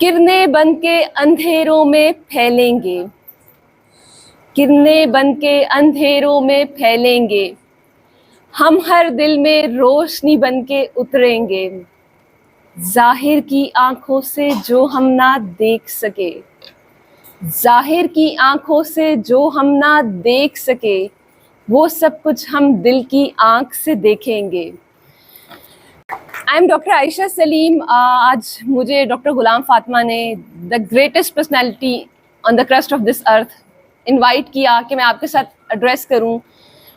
کرنیں بن کے اندھیروں میں پھیلیں گے، کرنیں بن کے اندھیروں میں پھیلیں گے، ہم ہر دل میں روشنی بن کے اتریں گے، ظاہر کی آنکھوں سے جو ہم نہ دیکھ سکے، ظاہر کی آنکھوں سے جو ہم نہ دیکھ سکے، وہ سب کچھ ہم دل کی آنکھ سے دیکھیں گے۔ آئی ایم ڈاکٹر عائشہ سلیم۔ آج مجھے ڈاکٹر غلام فاطمہ نے the greatest personality on the crust of this earth invite کیا کہ میں آپ کے ساتھ ایڈریس کروں۔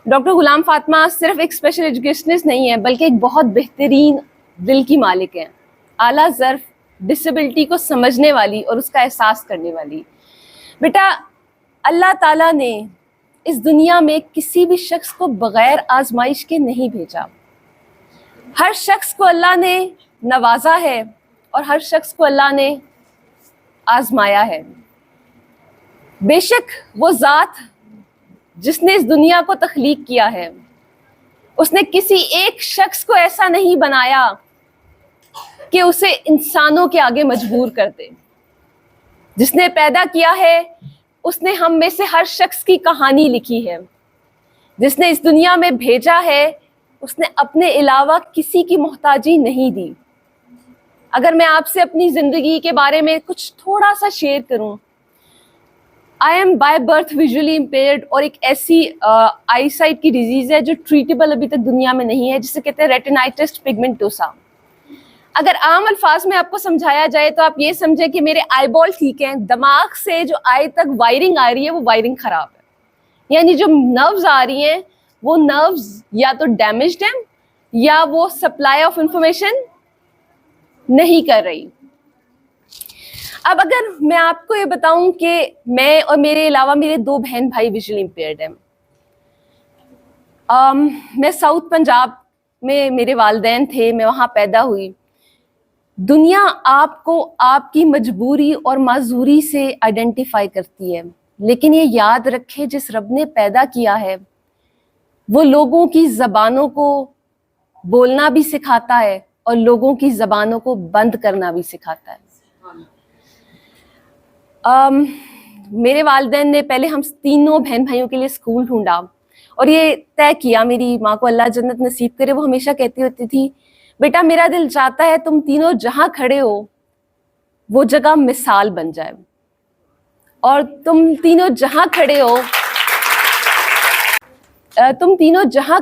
ڈاکٹر غلام فاطمہ صرف ایک اسپیشل ایجوکیشنسٹ نہیں ہے بلکہ ایک بہت بہترین دل کی مالک ہیں، اعلیٰ ظرف ڈسیبلٹی کو سمجھنے والی اور اس کا احساس کرنے والی۔ بیٹا، اللہ تعالیٰ نے اس دنیا میں کسی بھی شخص کو بغیر آزمائش کے نہیں بھیجا۔ ہر شخص کو اللہ نے نوازا ہے اور ہر شخص کو اللہ نے آزمایا ہے۔ بے شک وہ ذات جس نے اس دنیا کو تخلیق کیا ہے، اس نے کسی ایک شخص کو ایسا نہیں بنایا کہ اسے انسانوں کے آگے مجبور کر دے۔ جس نے پیدا کیا ہے اس نے ہم میں سے ہر شخص کی کہانی لکھی ہے۔ جس نے اس دنیا میں بھیجا ہے اس نے اپنے علاوہ کسی کی محتاجی نہیں دی۔ اگر میں آپ سے اپنی زندگی کے بارے میں کچھ تھوڑا سا شیئر کروں، I am by birth visually impaired, اور ایک ایسی آئی سائٹ کی ڈیزیز ہے جو ٹریٹیبل ابھی تک دنیا میں نہیں ہے، جسے کہتے ہیں ریٹینائٹس پگمنٹوسا۔ اگر عام الفاظ میں آپ کو سمجھایا جائے تو آپ یہ سمجھیں کہ میرے آئی بال ٹھیک ہیں، دماغ سے جو آئی تک وائرنگ آ رہی ہے وہ وائرنگ خراب ہے، یعنی جو نروز آ رہی ہیں وہ نروز یا تو ڈیمیجڈ ہیں یا وہ سپلائی آف انفارمیشن نہیں کر رہی۔ اب اگر میں آپ کو یہ بتاؤں کہ میں اور میرے علاوہ میرے 2 بہن بھائی ویژولی امپیئرڈ ہیں۔ میں ساؤتھ پنجاب میں میرے والدین تھے، میں وہاں پیدا ہوئی۔ دنیا آپ کو آپ کی مجبوری اور معذوری سے آئیڈینٹیفائی کرتی ہے، لیکن یہ یاد رکھے جس رب نے پیدا کیا ہے وہ لوگوں کی زبانوں کو بولنا بھی سکھاتا ہے اور لوگوں کی زبانوں کو بند کرنا بھی سکھاتا ہے۔ میرے والدین نے پہلے ہم تینوں بہن بھائیوں کے لیے اسکول ڈھونڈا اور یہ طے کیا، میری ماں کو اللہ جنت نصیب کرے، وہ ہمیشہ کہتی ہوتی تھی، بیٹا میرا دل چاہتا ہے تم تینوں جہاں کھڑے ہو وہ جگہ مثال بن جائے، اور تم تینوں جہاں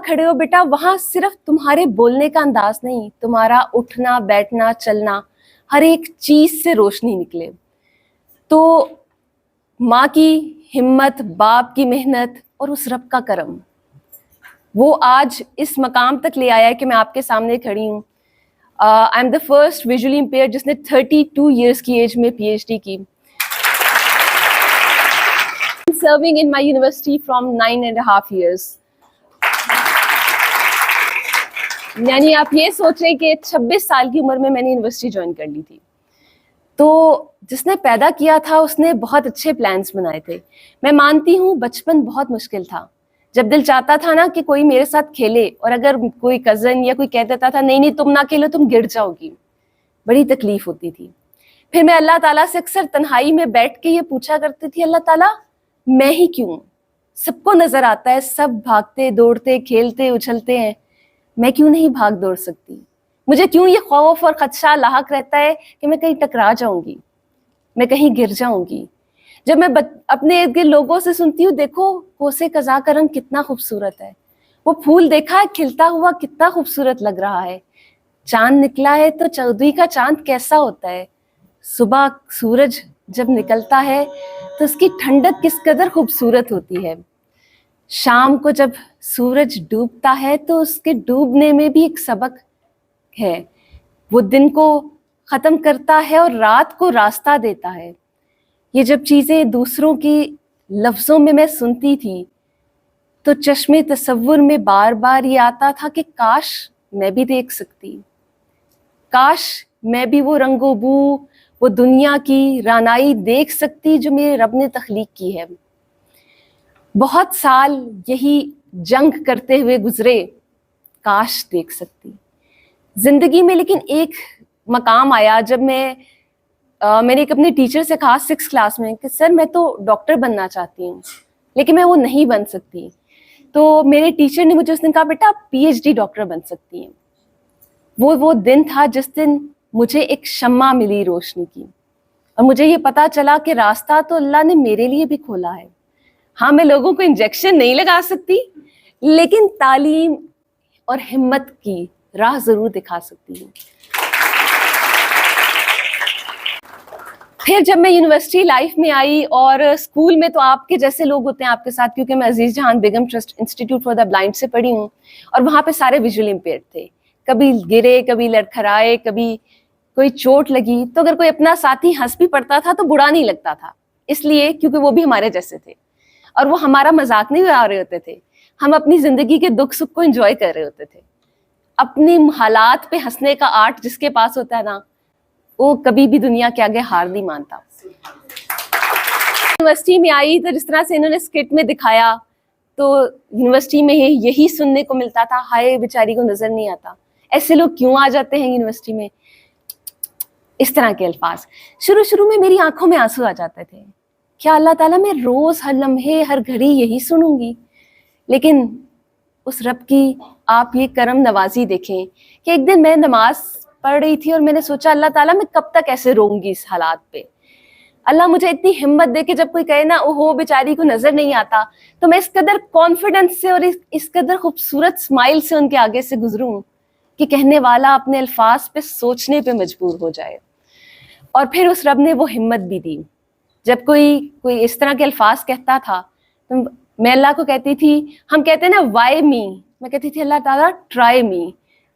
کھڑے ہو بیٹا وہاں صرف تمہارے بولنے کا انداز نہیں، تمہارا اٹھنا بیٹھنا چلنا ہر ایک چیز سے روشنی نکلے۔ تو ماں کی ہمت، باپ کی محنت اور اس رب کا کرم وہ آج اس مقام تک لے آیا ہے کہ میں آپ کے سامنے کھڑی ہوں۔ I am the first visually impaired جس نے 32 ایئرس کی ایج میں پی ایچ ڈی کی، serving in my university from 9.5 years۔ یعنی آپ یہ سوچیں کہ 26 سال کی عمر میں نے یونیورسٹی جوائن کر لی تھی۔ تو جس نے پیدا کیا تھا اس نے بہت اچھے پلانس بنائے تھے۔ میں مانتی ہوں بچپن بہت مشکل تھا، جب دل چاہتا تھا نا کہ کوئی میرے ساتھ کھیلے، اور اگر کوئی کزن یا کوئی کہہ دیتا تھا نہیں تم نہ کھیلو تم گر جاؤ گی، بڑی تکلیف ہوتی تھی۔ پھر میں اللہ تعالیٰ سے اکثر تنہائی میں بیٹھ کے یہ پوچھا کرتی تھی، اللہ تعالیٰ میں ہی کیوں؟ سب کو نظر آتا ہے، سب بھاگتے دوڑتے کھیلتے اچھلتے ہیں، میں کیوں نہیں بھاگ دوڑ سکتی؟ مجھے کیوں یہ خوف اور خدشہ لاحق رہتا ہے کہ میں کہیں ٹکرا جاؤں گی، میں کہیں گر جاؤں گی؟ جب میں اپنے ارد گرد لوگوں سے سنتی ہوں دیکھو کوسے قضا کا رنگ کتنا خوبصورت ہے، وہ پھول دیکھا ہے کھلتا ہوا کتنا خوبصورت لگ رہا ہے، چاند نکلا ہے تو چودھری کا چاند کیسا ہوتا ہے، صبح سورج جب نکلتا ہے تو اس کی ٹھنڈک کس قدر خوبصورت ہوتی ہے، شام کو جب سورج ڈوبتا ہے تو اس کے ڈوبنے میں بھی ایک سبق ہے، وہ دن کو ختم کرتا ہے اور رات کو راستہ دیتا ہے۔ یہ جب چیزیں دوسروں کی لفظوں میں سنتی تھی تو چشم تصور میں بار بار یہ آتا تھا کہ کاش میں بھی دیکھ سکتی، کاش میں بھی وہ رنگ و بو، وہ دنیا کی رانائی دیکھ سکتی جو میرے رب نے تخلیق کی ہے۔ بہت سال یہی جنگ کرتے ہوئے گزرے، کاش دیکھ سکتی۔ زندگی میں لیکن ایک مقام آیا جب میں نے ایک اپنے ٹیچر سے کہا 6 کلاس میں کہ سر میں تو ڈاکٹر بننا چاہتی ہوں لیکن میں وہ نہیں بن سکتی. تو میرے ٹیچر نے مجھے اس دن کہا بیٹا آپ PhD ڈاکٹر بن سکتی ہیں. وہ دن تھا جس دن مجھے ایک شمع ملی روشنی کی, اور مجھے یہ پتا چلا کہ راستہ تو اللہ نے میرے لیے بھی کھولا ہے. ہاں میں لوگوں کو انجیکشن نہیں لگا سکتی لیکن تعلیم اور ہمت کی راہ ضرور دکھا سکتی ہوں. پھر جب میں یونیورسٹی لائف میں آئی, اور اسکول میں تو آپ کے جیسے لوگ ہوتے ہیں آپ کے ساتھ, کیونکہ میں عزیز جہان بیگم trust institute for the blind سے پڑھی ہوں, اور وہاں پہ سارے ویژول امپیئرڈ تھے. کبھی گرے, کبھی لڑکھڑائے, کبھی کوئی چوٹ لگی تو اگر کوئی اپنا ساتھی ہنس بھی پڑتا تھا تو برا نہیں لگتا تھا, اس لیے کیونکہ وہ بھی ہمارے جیسے تھے اور وہ ہمارا مذاق نہیں اڑا رہے ہوتے تھے. ہم اپنی زندگی کے دکھ سکھ کو انجوائے کر رہے ہوتے تھے. اپنی حالات پہ ہنسنے کا آرٹ جس کے پاس ہوتا ہے نا, وہ کبھی بھی دنیا کے آگے ہار نہیں مانتا. یونیورسٹی میں آئی تو جس طرح سے انہوں نے اسکٹ میں دکھایا تو یونیورسٹی میں یہی سننے کو ملتا تھا, ہائے بیچاری کو نظر نہیں آتا, ایسے لوگ کیوں آ جاتے ہیں یونیورسٹی میں, اس طرح کے الفاظ. شروع میں میری آنکھوں میں آنسو آ جاتے تھے. کیا اللہ تعالیٰ میں روز ہر لمحے ہر گھڑی یہی سنوں گی؟ لیکن اس رب کی آپ یہ کرم نوازی دیکھیں کہ ایک دن میں نماز پڑھ رہی تھی اور میں نے سوچا اللہ تعالیٰ میں کب تک ایسے روؤں گی اس حالات پہ. اللہ مجھے اتنی ہمت دے کہ جب کوئی کہے نا اوہو بیچاری کو نظر نہیں آتا, تو میں اس قدر کانفیڈنس سے اور اس قدر خوبصورت اسمائل سے ان کے آگے سے گزروں کہ کہنے والا اپنے الفاظ پہ سوچنے پہ مجبور ہو جائے. اور پھر اس رب نے وہ ہمت بھی دی. جب کوئی اس طرح کے الفاظ کہتا تھا تو میں اللہ کو کہتی تھی, ہم کہتے ہیں نا وائی می, میں کہتی تھی اللہ تعالیٰ ٹرائی می.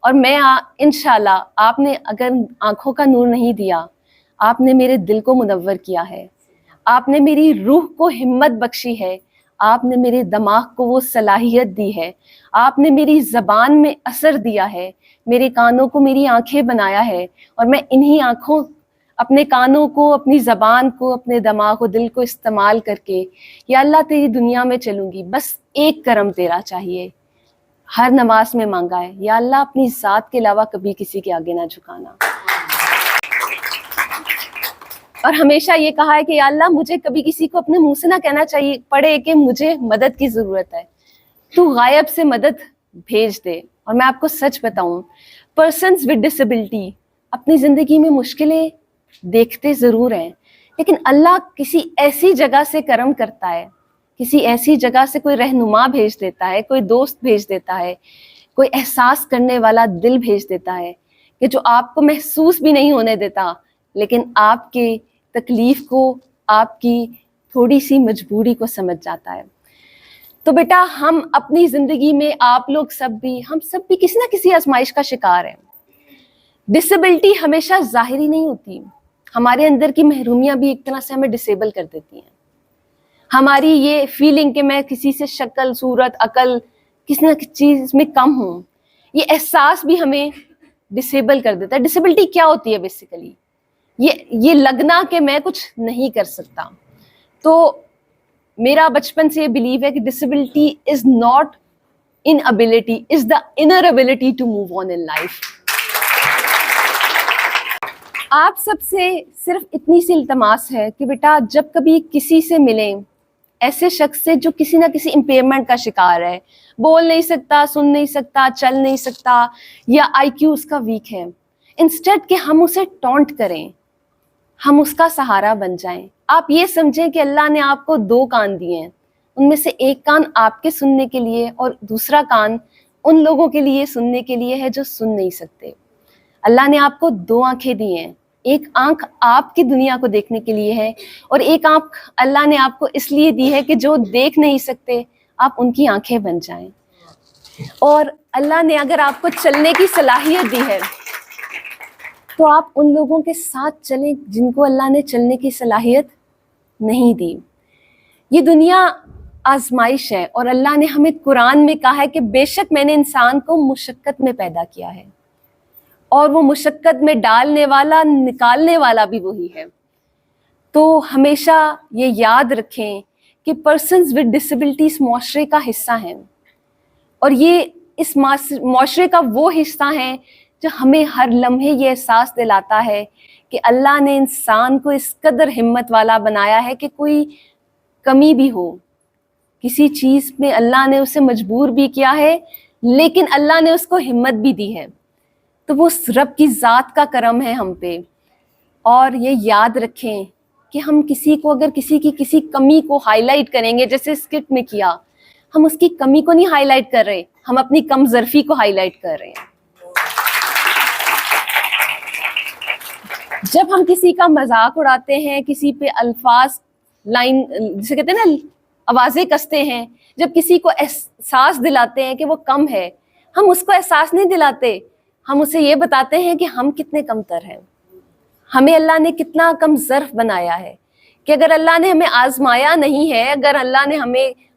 اور میں انشاءاللہ آپ نے اگر آنکھوں کا نور نہیں دیا, آپ نے میرے دل کو منور کیا ہے, آپ نے میری روح کو ہمت بخشی ہے, آپ نے میرے دماغ کو وہ صلاحیت دی ہے, آپ نے میری زبان میں اثر دیا ہے, میرے کانوں کو میری آنکھیں بنایا ہے, اور میں انہی آنکھوں, اپنے کانوں کو, اپنی زبان کو, اپنے دماغ و دل کو استعمال کر کے یا اللہ تیری دنیا میں چلوں گی. بس ایک کرم تیرا چاہیے. ہر نماز میں مانگا ہے, یا اللہ اپنی ذات کے علاوہ کبھی کسی کے آگے نہ جھکانا. اور ہمیشہ یہ کہا ہے کہ یا اللہ مجھے کبھی کسی کو اپنے منہ سے نہ کہنا چاہیے پڑے کہ مجھے مدد کی ضرورت ہے, تو غائب سے مدد بھیج دے. اور میں آپ کو سچ بتاؤں, پرسنز ود ڈسیبلٹی اپنی زندگی میں مشکلیں دیکھتے ضرور ہیں, لیکن اللہ کسی ایسی جگہ سے کرم کرتا ہے, کسی ایسی جگہ سے کوئی رہنما بھیج دیتا ہے, کوئی دوست بھیج دیتا ہے, کوئی احساس کرنے والا دل بھیج دیتا ہے کہ جو آپ کو محسوس بھی نہیں ہونے دیتا, لیکن آپ کے تکلیف کو, آپ کی تھوڑی سی مجبوری کو سمجھ جاتا ہے. تو بیٹا ہم اپنی زندگی میں آپ لوگ ہم سب بھی کسی نہ کسی آزمائش کا شکار ہیں. ڈسیبلٹی ہمیشہ ظاہری نہیں ہوتی, ہمارے اندر کی محرومیاں بھی ایک طرح سے ہمیں ڈسیبل کر دیتی ہیں. ہماری یہ فیلنگ کہ میں کسی سے شکل, صورت, عقل کسی نہ کسی چیز میں کم ہوں, یہ احساس بھی ہمیں ڈسیبل کر دیتا ہے. ڈسیبلٹی کیا ہوتی ہے بیسیکلی؟ یہ لگنا کہ میں کچھ نہیں کر سکتا. تو میرا بچپن سے یہ بلیو ہے کہ disability is not inability, is the inner ability to move on in life. آپ سب سے صرف اتنی سی التماس ہے کہ بیٹا جب کبھی کسی سے ملیں, ایسے شخص سے جو کسی نہ کسی امپیئرمنٹ کا شکار ہے, بول نہیں سکتا, سن نہیں سکتا, چل نہیں سکتا, یا آئی کیو اس کا ویک ہے, انسٹیڈ کہ ہم اسے ٹونٹ کریں, ہم اس کا سہارا بن جائیں. آپ یہ سمجھیں کہ اللہ نے آپ کو 2 کان دیے ہیں, ان میں سے ایک کان آپ کے سننے کے لیے اور دوسرا کان ان لوگوں کے لیے سننے کے لیے ہے جو سن نہیں سکتے. اللہ نے آپ کو 2 آنکھیں دی ہیں, ایک آنکھ آپ کی دنیا کو دیکھنے کے لیے ہے, اور ایک آنکھ اللہ نے آپ کو اس لیے دی ہے کہ جو دیکھ نہیں سکتے آپ ان کی آنکھیں بن جائیں. اور اللہ نے اگر آپ کو چلنے کی صلاحیت دی ہے تو آپ ان لوگوں کے ساتھ چلیں جن کو اللہ نے چلنے کی صلاحیت نہیں دی. یہ دنیا آزمائش ہے, اور اللہ نے ہمیں قرآن میں کہا ہے کہ بے شک میں نے انسان کو مشقت میں پیدا کیا ہے, اور وہ مشقت میں ڈالنے والا, نکالنے والا بھی وہی ہے. تو ہمیشہ یہ یاد رکھیں کہ پرسنز ود ڈسیبلٹی اس معاشرے کا حصہ ہیں, اور یہ اس معاشرے کا وہ حصہ ہیں جو ہمیں ہر لمحے یہ احساس دلاتا ہے کہ اللہ نے انسان کو اس قدر ہمت والا بنایا ہے کہ کوئی کمی بھی ہو کسی چیز میں اللہ نے اسے مجبور بھی کیا ہے، لیکن اللہ نے اس کو ہمت بھی دی ہے. تو وہ رب کی ذات کا کرم ہے ہم پہ. اور یہ یاد رکھیں کہ ہم کسی کو اگر کسی کی کسی کمی کو ہائی لائٹ کریں گے، جیسے اسکرپٹ میں کیا، ہم اس کی کمی کو نہیں ہائی لائٹ کر رہے، ہم اپنی کم ظرفی کو ہائی لائٹ کر رہے ہیں. جب ہم کسی کا مذاق اڑاتے ہیں، کسی پہ الفاظ لائن جسے کہتے ہیں نا آوازیں کستے ہیں، جب کسی کو احساس دلاتے ہیں کہ وہ کم ہے، ہم اس کو احساس نہیں دلاتے، ہم اسے یہ بتاتے ہیں کہ ہم کتنے کم تر ہیں، ہمیں اللہ نے کتنا کم ظرف بنایا ہے، کہ اگر اللہ نے ہمیں آزمایا نہیں ہے، اگر اللہ نے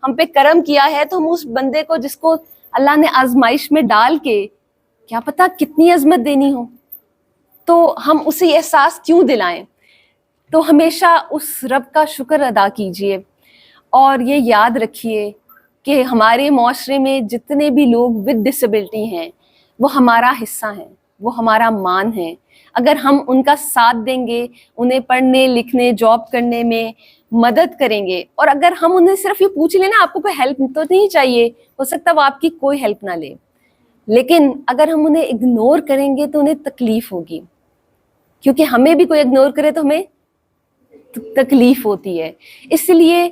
ہم پہ کرم کیا ہے، تو ہم اس بندے کو جس کو اللہ نے آزمائش میں ڈال کے کیا پتا کتنی عظمت دینی ہو، تو ہم اسے احساس کیوں دلائیں. تو ہمیشہ اس رب کا شکر ادا کیجئے، اور یہ یاد رکھیے کہ ہمارے معاشرے میں جتنے بھی لوگ ود ڈسیبلٹی ہیں وہ ہمارا حصہ ہیں، وہ ہمارا مان ہیں. اگر ہم ان کا ساتھ دیں گے، انہیں پڑھنے لکھنے جاب کرنے میں مدد کریں گے، اور اگر ہم انہیں صرف یہ پوچھ لیں نا آپ کو کوئی ہیلپ تو نہیں چاہیے، ہو سکتا ہے وہ آپ کی کوئی ہیلپ نہ لے، لیکن اگر ہم انہیں اگنور کریں گے تو انہیں تکلیف ہوگی، کیونکہ ہمیں بھی کوئی اگنور کرے تو ہمیں تکلیف ہوتی ہے. اس لیے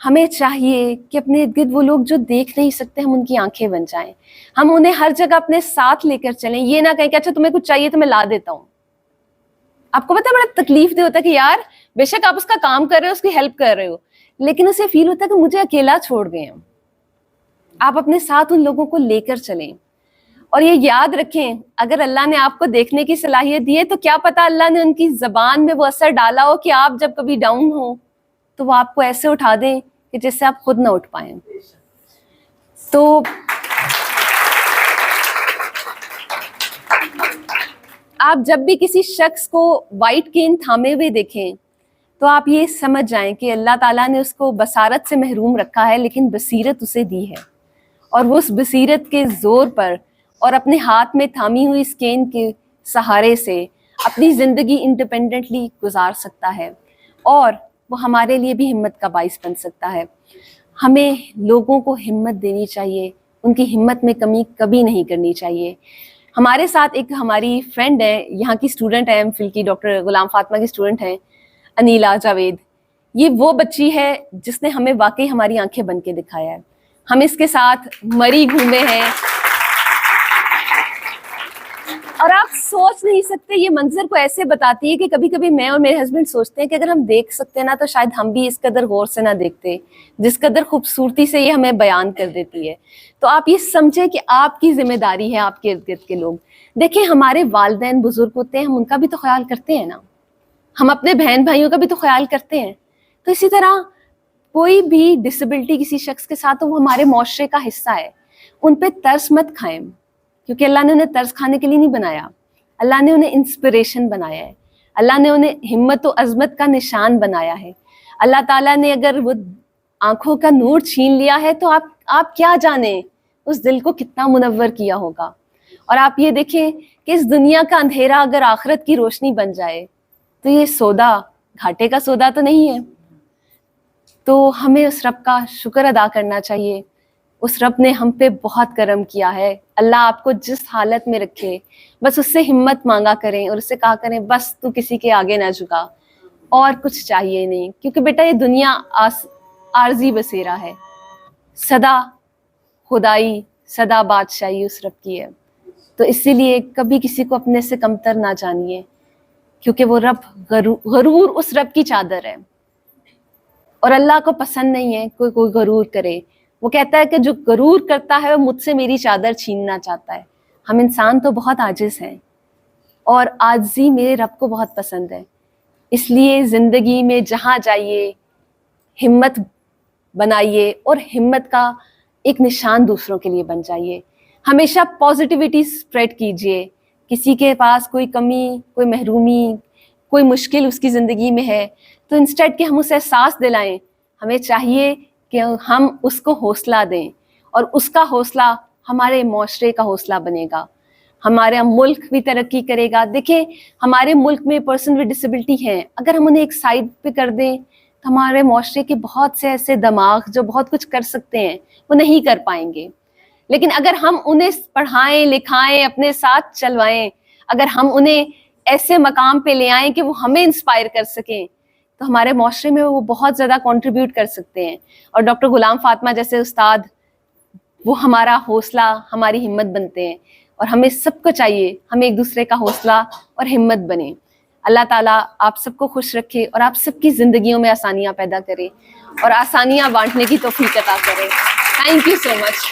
ہمیں چاہیے کہ اپنے ارد گرد وہ لوگ جو دیکھ نہیں سکتے ہم ان کی آنکھیں بن جائیں، ہم انہیں ہر جگہ اپنے ساتھ لے کر چلیں. یہ نہ کہیں کہ اچھا تمہیں کچھ چاہیے تو میں لا دیتا ہوں. آپ کو پتہ ہے بڑا تکلیف دہ ہوتا ہے کہ یار بے شک آپ اس کا کام کر رہے ہو، اس کی ہیلپ کر رہے ہو، لیکن اسے فیل ہوتا ہے کہ مجھے اکیلا چھوڑ گئے ہیں. آپ اپنے ساتھ ان لوگوں کو لے کر چلیں، اور یہ یاد رکھیں اگر اللہ نے آپ کو دیکھنے کی صلاحیت دی ہے تو کیا پتا اللہ نے ان کی زبان میں وہ اثر ڈالا ہو کہ آپ جب کبھی ڈاؤن ہو تو وہ آپ کو ایسے اٹھا دیں کہ جس سے آپ خود نہ اٹھ پائیں. تو آپ جب بھی کسی شخص کو وائٹ کین تھامے ہوئے دیکھیں تو آپ یہ سمجھ جائیں کہ اللہ تعالیٰ نے اس کو بصارت سے محروم رکھا ہے، لیکن بصیرت اسے دی ہے، اور وہ اس بصیرت کے زور پر اور اپنے ہاتھ میں تھامی ہوئی اس کین کے سہارے سے اپنی زندگی انڈیپینڈنٹلی گزار سکتا ہے، اور وہ ہمارے لیے بھی ہمت کا باعث بن سکتا ہے. ہمیں لوگوں کو ہمت دینی چاہیے، ان کی ہمت میں کمی کبھی نہیں کرنی چاہیے. ہمارے ساتھ ایک ہماری فرینڈ ہے، یہاں کی اسٹوڈنٹ ہے ایم فل کی، ڈاکٹر غلام فاطمہ کی اسٹوڈنٹ ہیں، انیلا جاوید. یہ وہ بچی ہے جس نے ہمیں واقعی ہماری آنکھیں بن کے دکھایا ہے. ہم اس کے ساتھ مری گھومے ہیں، اور آپ سوچ نہیں سکتے یہ منظر کو ایسے بتاتی ہے کہ کبھی کبھی میں اور میرے ہسبینڈ سوچتے ہیں کہ اگر ہم دیکھ سکتے نا تو شاید ہم بھی اس قدر غور سے نہ دیکھتے جس قدر خوبصورتی سے یہ ہمیں بیان کر دیتی ہے. تو آپ یہ سمجھیں کہ آپ کی ذمہ داری ہے آپ کے ارد گرد کے لوگ. دیکھیں ہمارے والدین بزرگ ہوتے ہیں، ہم ان کا بھی تو خیال کرتے ہیں نا، ہم اپنے بہن بھائیوں کا بھی تو خیال کرتے ہیں. تو اسی طرح کوئی بھی ڈسیبلٹی کسی شخص کے ساتھ وہ ہمارے معاشرے کا حصہ ہے، ان پہ ترس مت کھائیں، کیونکہ اللہ نے انہیں ترس کھانے کے لیے نہیں بنایا، اللہ نے انہیں انسپریشن بنایا ہے، اللہ نے انہیں ہمت و عظمت کا نشان بنایا ہے. اللہ تعالیٰ نے اگر وہ آنکھوں کا نور چھین لیا ہے تو آپ کیا جانیں اس دل کو کتنا منور کیا ہوگا. اور آپ یہ دیکھیں کہ اس دنیا کا اندھیرا اگر آخرت کی روشنی بن جائے تو یہ سودا گھاٹے کا سودا تو نہیں ہے. تو ہمیں اس رب کا شکر ادا کرنا چاہیے. اس رب نے ہم پہ بہت کرم کیا ہے. اللہ آپ کو جس حالت میں رکھے بس اس سے ہمت مانگا کریں اور اس سے کہا کریں بس تو کسی کے آگے نہ جھکا، اور کچھ چاہیے نہیں، کیونکہ بیٹا یہ دنیا عارضی بسیرا ہے، سدا خدائی سدا بادشاہی اس رب کی ہے. تو اسی لیے کبھی کسی کو اپنے سے کمتر نہ جانیے، کیونکہ وہ رب غرور اس رب کی چادر ہے، اور اللہ کو پسند نہیں ہے کوئی غرور کرے. وہ کہتا ہے کہ جو غرور کرتا ہے وہ مجھ سے میری چادر چھیننا چاہتا ہے. ہم انسان تو بہت عاجز ہیں، اور عاجزی میرے رب کو بہت پسند ہے. اس لیے زندگی میں جہاں جائیے ہمت بنائیے، اور ہمت کا ایک نشان دوسروں کے لیے بن جائیے. ہمیشہ پازیٹیوٹی اسپریڈ کیجیے. کسی کے پاس کوئی کمی، کوئی محرومی، کوئی مشکل اس کی زندگی میں ہے تو انسٹیڈ کہ ہم اسے احساس دلائیں، ہمیں چاہیے کہ ہم اس کو حوصلہ دیں، اور اس کا حوصلہ ہمارے معاشرے کا حوصلہ بنے گا. ہمارا ملک بھی ترقی کرے گا. دیکھیں ہمارے ملک میں پرسن ود ڈسیبلٹی ہیں، اگر ہم انہیں ایک سائڈ پہ کر دیں تو ہمارے معاشرے کے بہت سے ایسے دماغ جو بہت کچھ کر سکتے ہیں وہ نہیں کر پائیں گے. لیکن اگر ہم انہیں پڑھائیں لکھائیں اپنے ساتھ چلوائیں، اگر ہم انہیں ایسے مقام پہ لے آئیں کہ وہ ہمیں انسپائر کر سکیں تو ہمارے معاشرے میں وہ بہت زیادہ کنٹریبیوٹ کر سکتے ہیں. اور ڈاکٹر غلام فاطمہ جیسے استاد وہ ہمارا حوصلہ ہماری ہمت بنتے ہیں، اور ہمیں سب کو چاہیے ہم ایک دوسرے کا حوصلہ اور ہمت بنیں. اللہ تعالیٰ آپ سب کو خوش رکھے اور آپ سب کی زندگیوں میں آسانیاں پیدا کرے اور آسانیاں بانٹنے کی توفیق عطا کرے. Thank you so much.